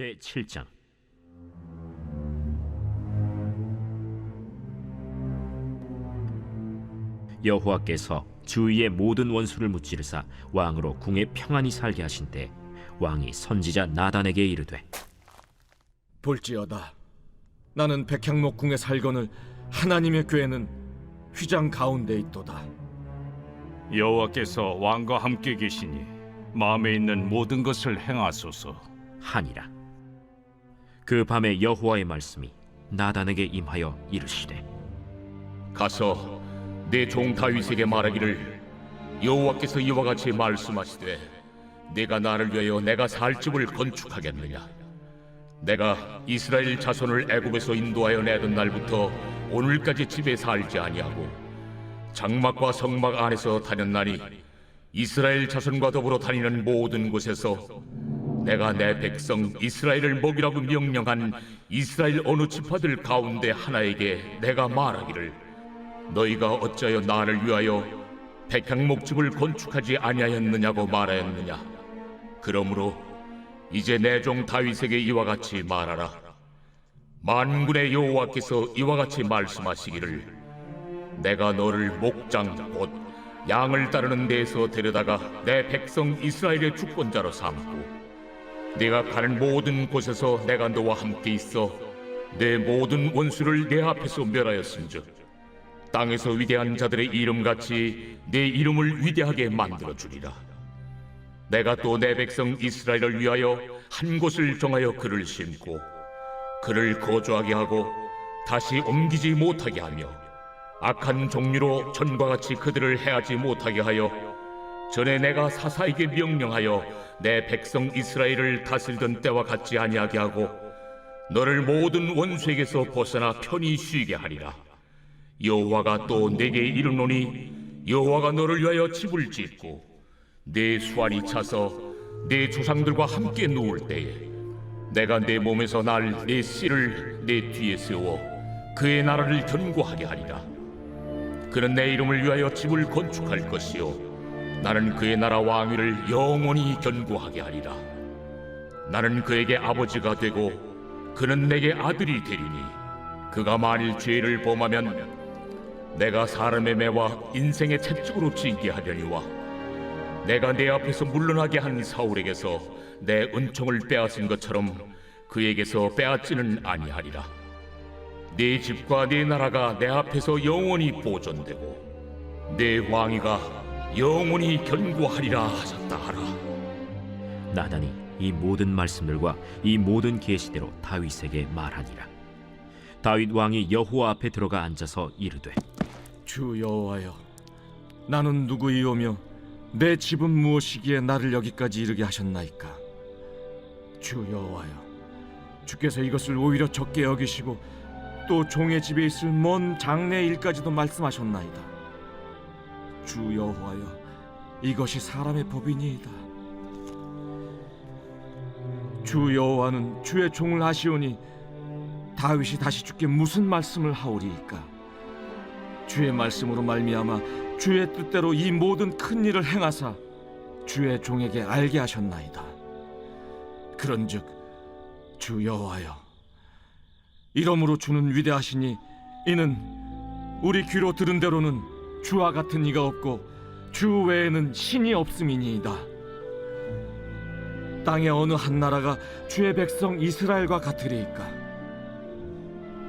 제7장. 여호와께서 주위의 모든 원수를 무찌르사 왕으로 궁에 평안히 살게 하신 때 왕이 선지자 나단에게 이르되, 볼지어다, 나는 백향목 궁에 살거늘 하나님의 궤는 휘장 가운데 있도다. 여호와께서 왕과 함께 계시니 마음에 있는 모든 것을 행하소서 하니라. 그 밤에 여호와의 말씀이 나단에게 임하여 이르시되, 가서 내 종 다윗에게 말하기를, 여호와께서 이와 같이 말씀하시되, 내가 나를 위하여 내가 살 집을 건축하겠느냐? 내가 이스라엘 자손을 애굽에서 인도하여 내던 날부터 오늘까지 집에 살지 아니하고 장막과 성막 안에서 다녔나니, 이스라엘 자손과 더불어 다니는 모든 곳에서 내가 내 백성 이스라엘을 먹이라고 명령한 이스라엘 어느 지파들 가운데 하나에게 내가 말하기를, 너희가 어찌하여 나를 위하여 백향목집을 건축하지 아니하였느냐고 말하였느냐? 그러므로 이제 내 종 다윗에게 이와 같이 말하라. 만군의 여호와께서 이와 같이 말씀하시기를, 내가 너를 목장 곧 양을 따르는 데에서 데려다가 내 백성 이스라엘의 주권자로 삼고, 네가 가는 모든 곳에서 내가 너와 함께 있어 내 모든 원수를 내 앞에서 멸하였은즉 땅에서 위대한 자들의 이름같이 내 이름을 위대하게 만들어주리라. 내가 또 내 백성 이스라엘을 위하여 한 곳을 정하여 그를 심고 그를 거주하게 하고 다시 옮기지 못하게 하며, 악한 종류로 전과 같이 그들을 해하지 못하게 하여 전에 내가 사사에게 명령하여 내 백성 이스라엘을 다스리던 때와 같지 아니하게 하고 너를 모든 원수에게서 벗어나 편히 쉬게 하리라. 여호와가 또 내게 이르노니, 여호와가 너를 위하여 집을 짓고 내 수완이 차서 내 조상들과 함께 누울 때에 내가 내 몸에서 날 내 씨를 내 뒤에 세워 그의 나라를 견고하게 하리라. 그는 내 이름을 위하여 집을 건축할 것이요 나는 그의 나라 왕위를 영원히 견고하게 하리라. 나는 그에게 아버지가 되고 그는 내게 아들이 되리니, 그가 만일 죄를 범하면 내가 사람의 매와 인생의 채찍으로 징계하려니와, 내가 내 앞에서 물러나게 한 사울에게서 내 은총을 빼앗은 것처럼 그에게서 빼앗지는 아니하리라. 네 집과 네 나라가 내 앞에서 영원히 보존되고 내 왕위가 영원히 견고하리라 하셨다 하라. 나단이 이 모든 말씀들과 이 모든 계시대로 다윗에게 말하니라. 다윗 왕이 여호와 앞에 들어가 앉아서 이르되, 주 여호와여, 나는 누구이오며 내 집은 무엇이기에 나를 여기까지 이르게 하셨나이까? 주 여호와여, 주께서 이것을 오히려 적게 여기시고 또 종의 집에 있을 먼 장래 일까지도 말씀하셨나이다. 주 여호와여, 이것이 사람의 법이니이다. 주 여호와는 주의 종을 아시오니 다윗이 다시 주께 무슨 말씀을 하오리이까? 주의 말씀으로 말미암아 주의 뜻대로 이 모든 큰 일을 행하사 주의 종에게 알게 하셨나이다. 그런즉 주 여호와여, 이러므로 주는 위대하시니 이는 우리 귀로 들은 대로는 주와 같은 이가 없고 주 외에는 신이 없음이니이다. 땅의 어느 한 나라가 주의 백성 이스라엘과 같으리이까?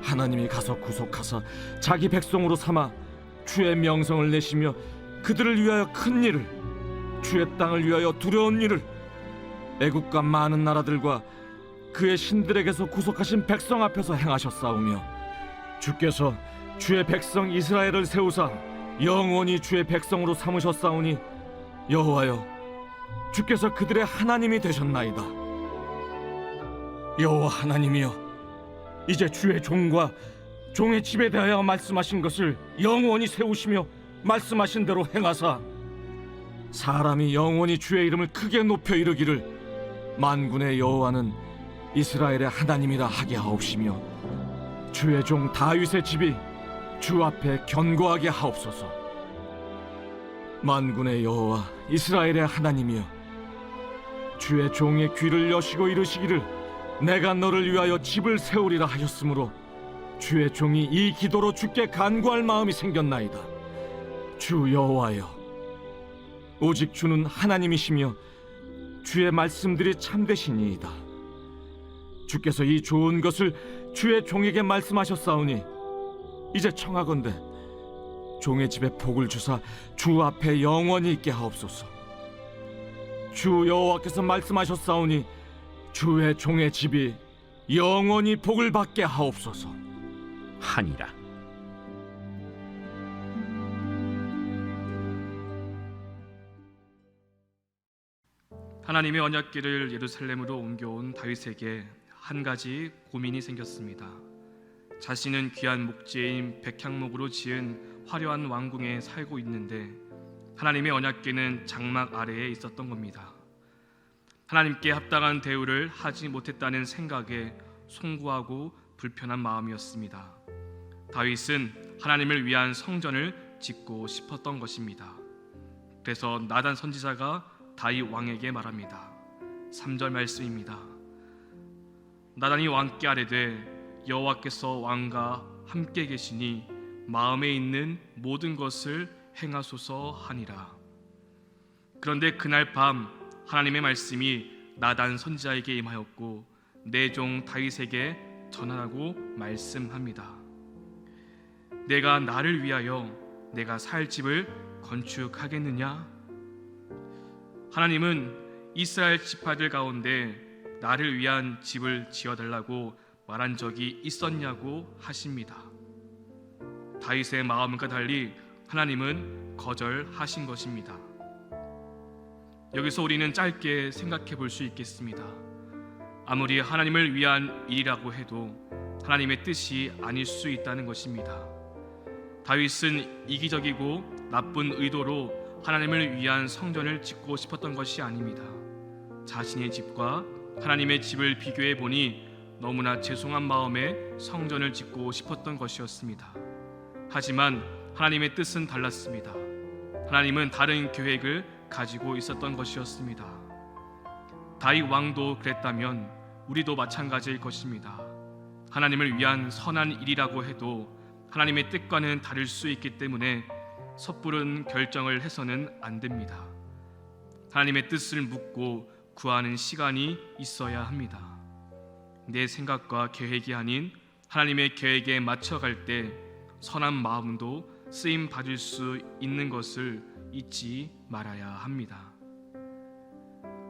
하나님이 가서 구속하사 자기 백성으로 삼아 주의 명성을 내시며 그들을 위하여 큰 일을, 주의 땅을 위하여 두려운 일을 애국과 많은 나라들과 그의 신들에게서 구속하신 백성 앞에서 행하셨사오며, 주께서 주의 백성 이스라엘을 세우사 영원히 주의 백성으로 삼으셨사오니, 여호와여, 주께서 그들의 하나님이 되셨나이다. 여호와 하나님이여, 이제 주의 종과 종의 집에 대하여 말씀하신 것을 영원히 세우시며 말씀하신 대로 행하사 사람이 영원히 주의 이름을 크게 높여 이르기를, 만군의 여호와는 이스라엘의 하나님이라 하게 하옵시며 주의 종 다윗의 집이 주 앞에 견고하게 하옵소서. 만군의 여호와 이스라엘의 하나님이여, 주의 종의 귀를 여시고 이르시기를, 내가 너를 위하여 집을 세우리라 하였으므로 주의 종이 이 기도로 주께 간구할 마음이 생겼나이다. 주 여호와여, 오직 주는 하나님이시며 주의 말씀들이 참되시니이다. 주께서 이 좋은 것을 주의 종에게 말씀하셨사오니 이제 청하건대 종의 집에 복을 주사 주 앞에 영원히 있게 하옵소서. 주 여호와께서 말씀하셨사오니 주의 종의 집이 영원히 복을 받게 하옵소서 하니라. 하나님의 언약궤를 예루살렘으로 옮겨온 다윗에게 한 가지 고민이 생겼습니다. 자신은 귀한 목재인 백향목으로 지은 화려한 왕궁에 살고 있는데 하나님의 언약궤는 장막 아래에 있었던 겁니다. 하나님께 합당한 대우를 하지 못했다는 생각에 송구하고 불편한 마음이었습니다. 다윗은 하나님을 위한 성전을 짓고 싶었던 것입니다. 그래서 나단 선지자가 다윗 왕에게 말합니다. 3절 말씀입니다. 나단이 왕께 아뢰되 여호와께서 왕과 함께 계시니 마음에 있는 모든 것을 행하소서 하니라. 그런데 그날 밤 하나님의 말씀이 나단 선지자에게 임하였고 내 종 다윗에게 전하라고 말씀합니다. 내가 나를 위하여 내가 살 집을 건축하겠느냐? 하나님은 이스라엘 지파들 가운데 나를 위한 집을 지어달라고 말한 적이 있었냐고 하십니다. 다윗의 마음과 달리 하나님은 거절하신 것입니다. 여기서 우리는 짧게 생각해 볼 수 있겠습니다. 아무리 하나님을 위한 일이라고 해도 하나님의 뜻이 아닐 수 있다는 것입니다. 다윗은 이기적이고 나쁜 의도로 하나님을 위한 성전을 짓고 싶었던 것이 아닙니다. 자신의 집과 하나님의 집을 비교해 보니 너무나 죄송한 마음에 성전을 짓고 싶었던 것이었습니다. 하지만 하나님의 뜻은 달랐습니다. 하나님은 다른 계획을 가지고 있었던 것이었습니다. 다윗 왕도 그랬다면 우리도 마찬가지일 것입니다. 하나님을 위한 선한 일이라고 해도 하나님의 뜻과는 다를 수 있기 때문에 섣부른 결정을 해서는 안 됩니다. 하나님의 뜻을 묻고 구하는 시간이 있어야 합니다. 내 생각과 계획이 아닌 하나님의 계획에 맞춰갈 때 선한 마음도 쓰임 받을 수 있는 것을 잊지 말아야 합니다.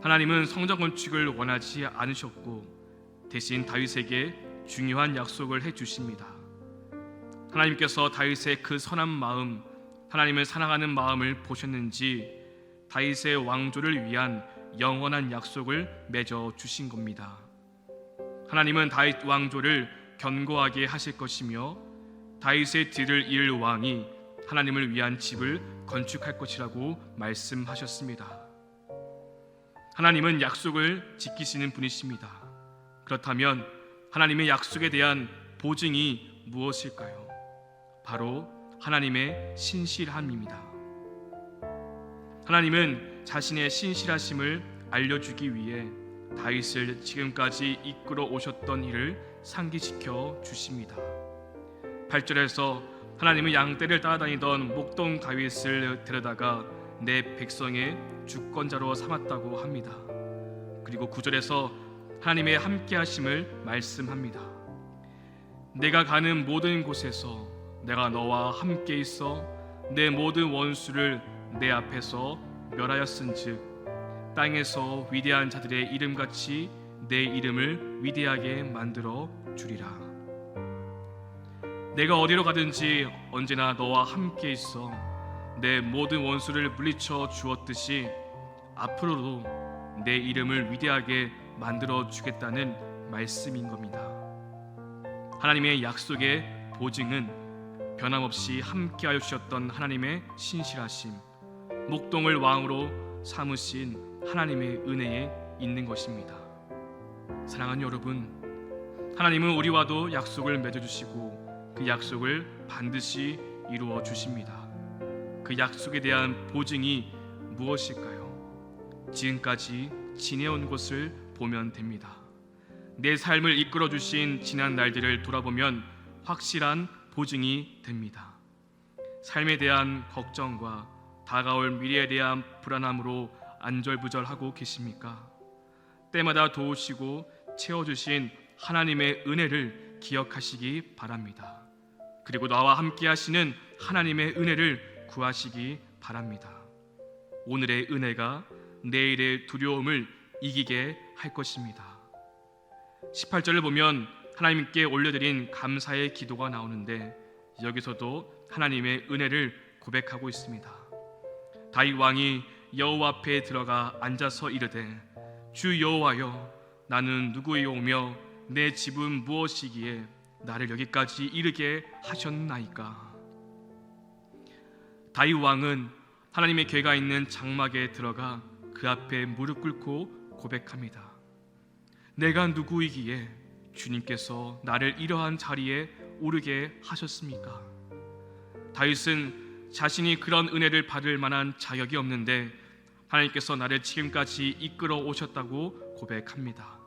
하나님은 성전 건축을 원하지 않으셨고 대신 다윗에게 중요한 약속을 해주십니다. 하나님께서 다윗의 그 선한 마음, 하나님을 사랑하는 마음을 보셨는지 다윗의 왕조를 위한 영원한 약속을 맺어 주신 겁니다. 하나님은 다윗 왕조를 견고하게 하실 것이며 다윗의 뒤를 이을 왕이 하나님을 위한 집을 건축할 것이라고 말씀하셨습니다. 하나님은 약속을 지키시는 분이십니다. 그렇다면 하나님의 약속에 대한 보증이 무엇일까요? 바로 하나님의 신실함입니다. 하나님은 자신의 신실하심을 알려주기 위해 다윗을 지금까지 이끌어 오셨던 일을 상기시켜 주십니다. 8절에서 하나님은 양떼를 따라다니던 목동 다윗을 데려다가 내 백성의 주권자로 삼았다고 합니다. 그리고 9절에서 하나님의 함께하심을 말씀합니다. 내가 가는 모든 곳에서 내가 너와 함께 있어 내 모든 원수를 내 앞에서 멸하였은즉 땅에서 위대한 자들의 이름같이 내 이름을 위대하게 만들어 주리라. 내가 어디로 가든지 언제나 너와 함께 있어 내 모든 원수를 물리쳐 주었듯이 앞으로도 내 이름을 위대하게 만들어 주겠다는 말씀인 겁니다. 하나님의 약속의 보증은 변함없이 함께하여 주셨던 하나님의 신실하심, 목동을 왕으로 삼으신 하나님의 은혜에 있는 것입니다. 사랑하는 여러분, 하나님은 우리와도 약속을 맺어주시고 그 약속을 반드시 이루어 주십니다. 그 약속에 대한 보증이 무엇일까요? 지금까지 지내온 것을 보면 됩니다. 내 삶을 이끌어 주신 지난 날들을 돌아보면 확실한 보증이 됩니다. 삶에 대한 걱정과 다가올 미래에 대한 불안함으로 안절부절하고 계십니까? 때마다 도우시고 채워주신 하나님의 은혜를 기억하시기 바랍니다. 그리고 나와 함께 하시는 하나님의 은혜를 구하시기 바랍니다. 오늘의 은혜가 내일의 두려움을 이기게 할 것입니다. 18절을 보면 하나님께 올려드린 감사의 기도가 나오는데 여기서도 하나님의 은혜를 고백하고 있습니다. 다윗 왕이 여호와 앞에 들어가 앉아서 이르되 주 여호와여 나는 누구이오며 내 집은 무엇이기에 나를 여기까지 이르게 하셨나이까. 다윗 왕은 하나님의 궤가 있는 장막에 들어가 그 앞에 무릎 꿇고 고백합니다. 내가 누구이기에 주님께서 나를 이러한 자리에 오르게 하셨습니까? 다윗은 자신이 그런 은혜를 받을 만한 자격이 없는데 하나님께서 나를 지금까지 이끌어 오셨다고 고백합니다.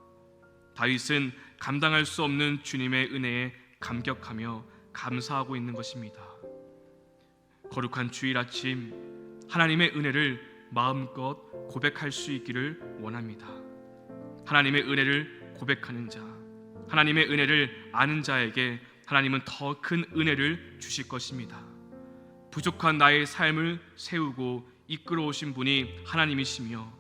다윗은 감당할 수 없는 주님의 은혜에 감격하며 감사하고 있는 것입니다. 거룩한 주일 아침, 하나님의 은혜를 마음껏 고백할 수 있기를 원합니다. 하나님의 은혜를 고백하는 자, 하나님의 은혜를 아는 자에게 하나님은 더 큰 은혜를 주실 것입니다. 부족한 나의 삶을 세우고 이끌어 오신 분이 하나님이시며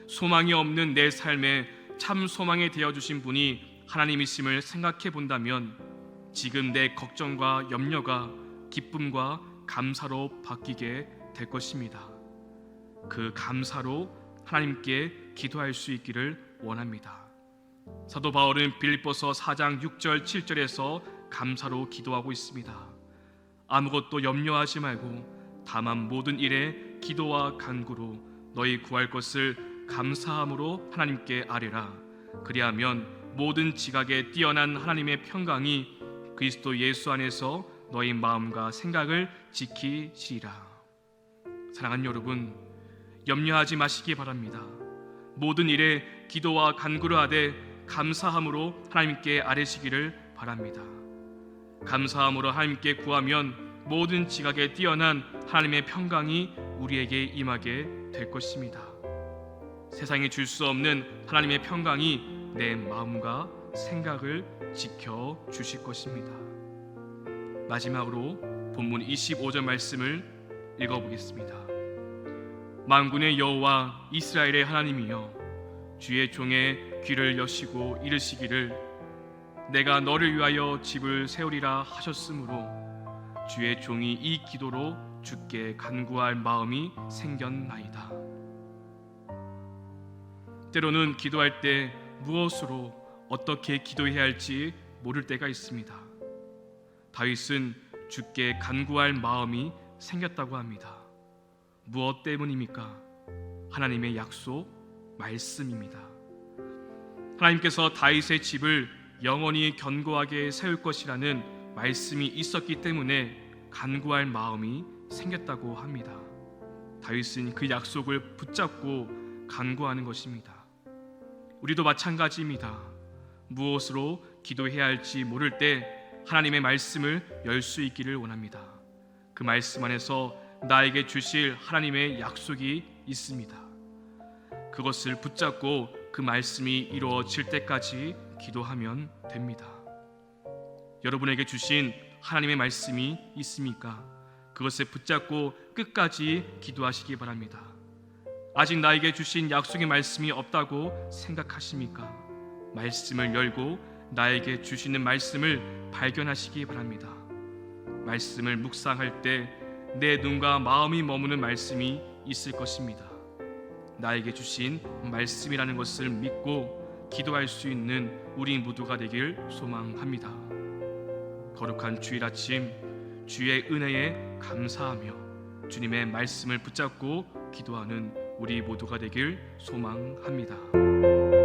소망이 없는 내 삶에 참 소망이 되어주신 분이 하나님이심을 생각해 본다면 지금 내 걱정과 염려가 기쁨과 감사로 바뀌게 될 것입니다. 그 감사로 하나님께 기도할 수 있기를 원합니다. 사도 바울은 빌립보서 4장 6절 7절에서 감사로 기도하고 있습니다. 아무것도 염려하지 말고 다만 모든 일에 기도와 간구로 너희 구할 것을 감사함으로 하나님께 아뢰라. 그리하면 모든 지각에 뛰어난 하나님의 평강이 그리스도 예수 안에서 너희 마음과 생각을 지키시리라. 사랑하는 여러분, 염려하지 마시기 바랍니다. 모든 일에 기도와 간구를 하되 감사함으로 하나님께 아뢰시기를 바랍니다. 감사함으로 하나님께 구하면 모든 지각에 뛰어난 하나님의 평강이 우리에게 임하게 될 것입니다. 세상이 줄 수 없는 하나님의 평강이 내 마음과 생각을 지켜 주실 것입니다. 마지막으로 본문 25절 말씀을 읽어보겠습니다. 만군의 여호와 이스라엘의 하나님이여 주의 종의 귀를 여시고 이르시기를 내가 너를 위하여 집을 세우리라 하셨으므로 주의 종이 이 기도로 주께 간구할 마음이 생겼나이다. 때로는 기도할 때 무엇으로 어떻게 기도해야 할지 모를 때가 있습니다. 다윗은 주께 간구할 마음이 생겼다고 합니다. 무엇 때문입니까? 하나님의 약속, 말씀입니다. 하나님께서 다윗의 집을 영원히 견고하게 세울 것이라는 말씀이 있었기 때문에 간구할 마음이 생겼다고 합니다. 다윗은 그 약속을 붙잡고 간구하는 것입니다. 우리도 마찬가지입니다. 무엇으로 기도해야 할지 모를 때 하나님의 말씀을 열 수 있기를 원합니다. 그 말씀 안에서 나에게 주실 하나님의 약속이 있습니다. 그것을 붙잡고 그 말씀이 이루어질 때까지 기도하면 됩니다. 여러분에게 주신 하나님의 말씀이 있습니까? 그것을 붙잡고 끝까지 기도하시기 바랍니다. 아직 나에게 주신 약속의 말씀이 없다고 생각하십니까? 말씀을 열고 나에게 주시는 말씀을 발견하시기 바랍니다. 말씀을 묵상할 때 내 눈과 마음이 머무는 말씀이 있을 것입니다. 나에게 주신 말씀이라는 것을 믿고 기도할 수 있는 우리 모두가 되길 소망합니다. 거룩한 주일 아침, 주의 은혜에 감사하며 주님의 말씀을 붙잡고 기도하는 우리 모두가 되길 소망합니다.